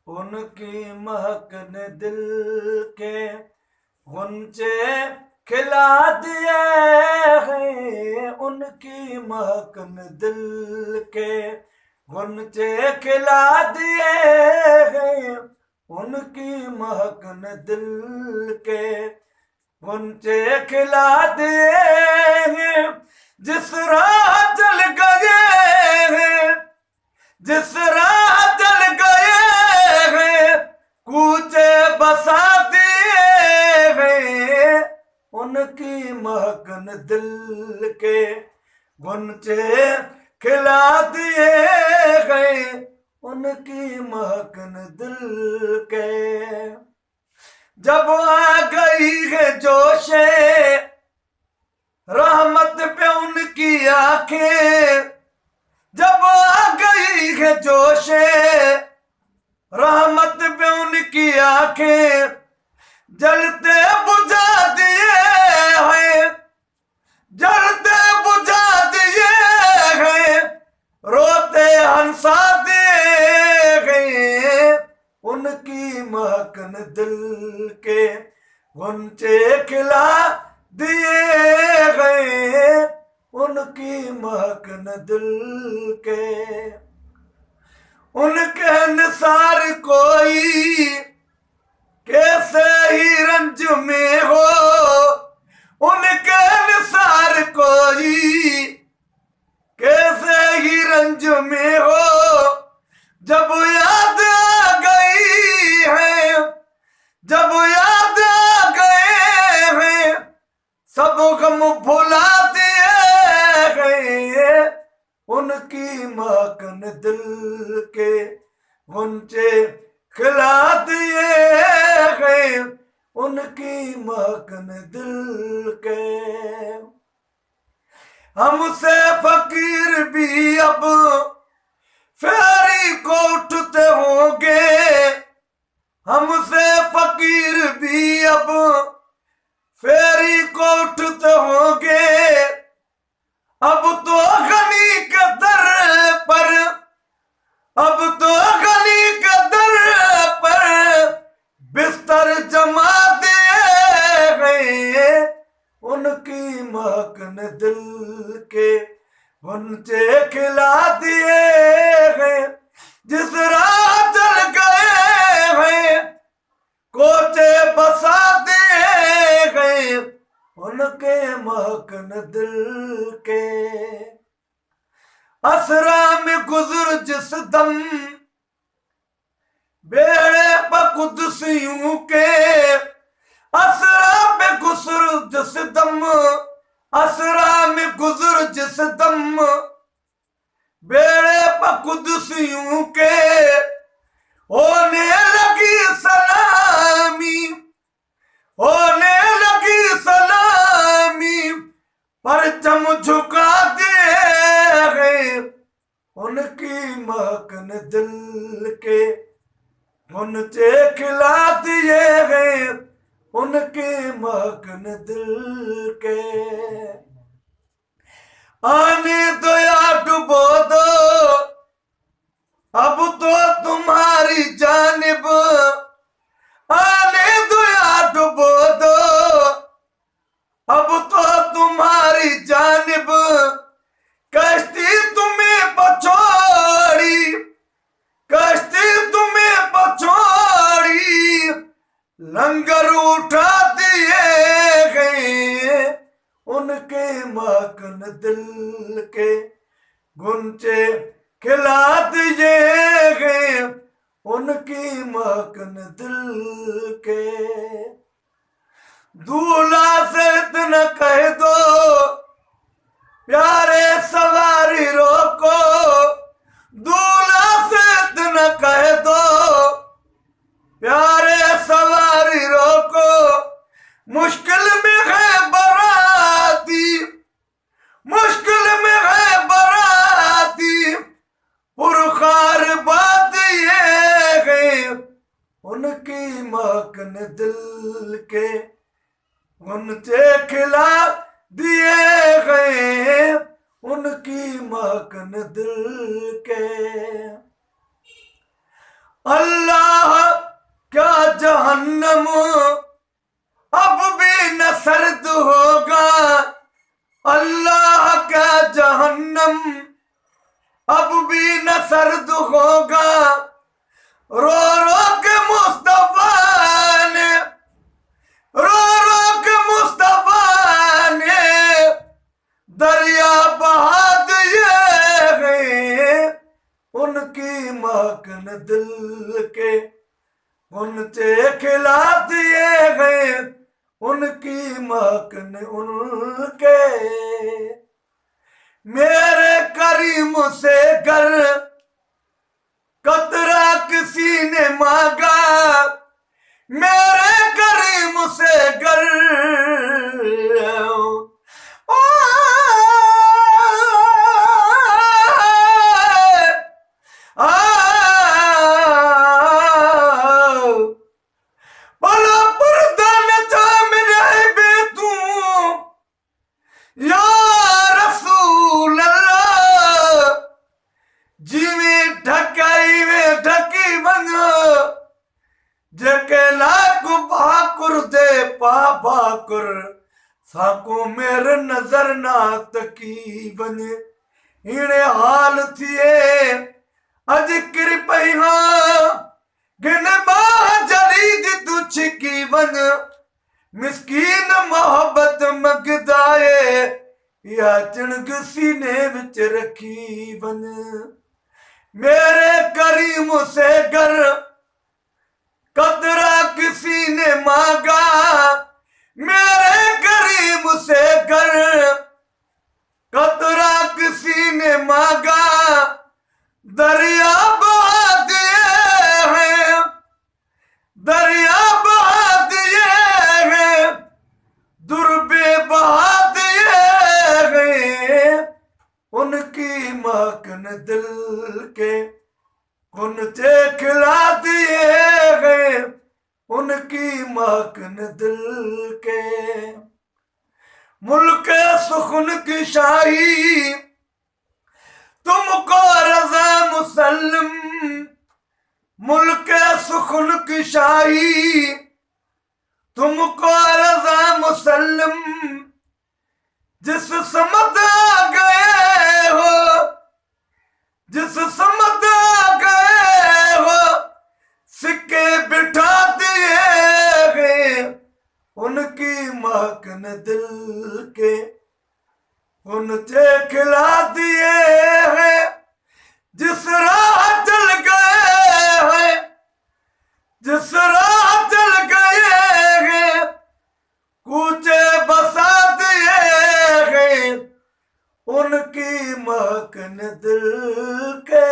उनकी महक ने दिल के गुंचे खिला दिए हैं। उनकी महक ने दिल के गुंचे खिला दिए हैं। उनकी महक ने दिल के गुंचे खिला दिए हैं। जिस राह चल गए हैं, जिस राह चल गए हैं, कूचे बसा दिए हैं। उनकी महक ने दिल के गुंचे खिला दिए गए। उनकी महक ने दिल के। जब आ गई है जोशे रहमत पे उनकी आंखें, जब आ गई है जोशे रहमत पे उनकी आंखें, जलते बुझा दिए हैं, जलते बुझा दिए हैं, रोते हंसा दिए गए। उनकी महक ने दिल के गुंचे खिला दिए गए। उनकी महक ने दिल के। उनके निसार कोई कैसे ही रंज में हो, उनके निसार कोई कैसे ही रंज में हो। जब याद आ गई है, जब याद आ गए हैं, सब गम भुला दिए गए। उनकी महक ने दिल के गुंचे खिला दिए गए। उनकी महक ने दिल के। हमसे फकीर भी अब फेरी को उठते होंगे, हमसे फकीर भी अब फेरी को उठते होंगे। अब तो गनी के दर पर, अब तो गनी के दर पर बिस्तर जमा दिए गए। उनकी महक ने दिल के गुंचे खिला दिए गए। जिस राह चल गए हैं, कोचे बसा दिए गए। उनके महक ने दिल के। असरा में गुजर जिस दम बेड़े बकुदसियों के, असरा में गुजर जिस दम, असरा में गुजर जिस दम बेड़े बकुदसियों के, होने लगी सलामी, होने लगी सलामी, परचम झुका दिए गए। उनकी महक ने दिल के गुंचे खिला दिए गए। उनकी महक ने दिल के। आने दो या डुबो दो अब तो तुम्हारी जानिब, आने दो या डुबो दो अब तो तुम्हारी जानिब। कश्ती तुम्हें पछोड़ी, कश्ती तुम्हें पछोड़ी, लंगर उठा दिए गए। उनके महक ने दिल के गुंचे खिला दिए गए। उनकी महक ने दिल के। दूल्हा से इतना कह दो प्यारे सवारी रोको, दूल्हा से इतना कह दो प्यारे सवारी रोको। मुश्किल में है बराती, मुश्किल में है बराती, पुरखार बात ये गए। उनकी महक ने दिल के गुंचे खिला दिए गए। उनकी महक ने दिल के। अल्लाह ने दिल के, उनसे खिला दिए गए उनकी महक ने उनके। मेरे करीम से कर कतरा किसी ने मांगा, मेरे करीम से कर भाकुर साको मेरे नजर ना तकी बने इने हाल थिए अज कृपई गिन बाह जड़ी दी तू छिकी बन मिस्कीन मोहब्बत मगदाए या चिणग सीने विच रखी बन। मेरे करीम से घर कदरा किसी ने मांगा, मेरे करीम से घर कतरा किसी ने मांगा। दरिया बहा दिए हैं, दरिया बहा दिए हैं, दुर्बे बहा दिए हैं उनकी महक ने दिल के, उनसे खिला दिए गए उनकी महक ने दिल के। मुल्क सुखन की शाही तुमको रजा मुसल्लम, मुल्क सुखन की शाही तुमको रजा मुसल्लम। जिस समत आ गए हो, जिस समत आ गए हो, सिक्के बिठा दिए गए उनकी महक ने दिल के, उनसे खिला दिए हैं जिस राह चल गए हैं, जिस राह चल गए हैं कूचे बसा दिए हैं उनकी महक ने दिल के।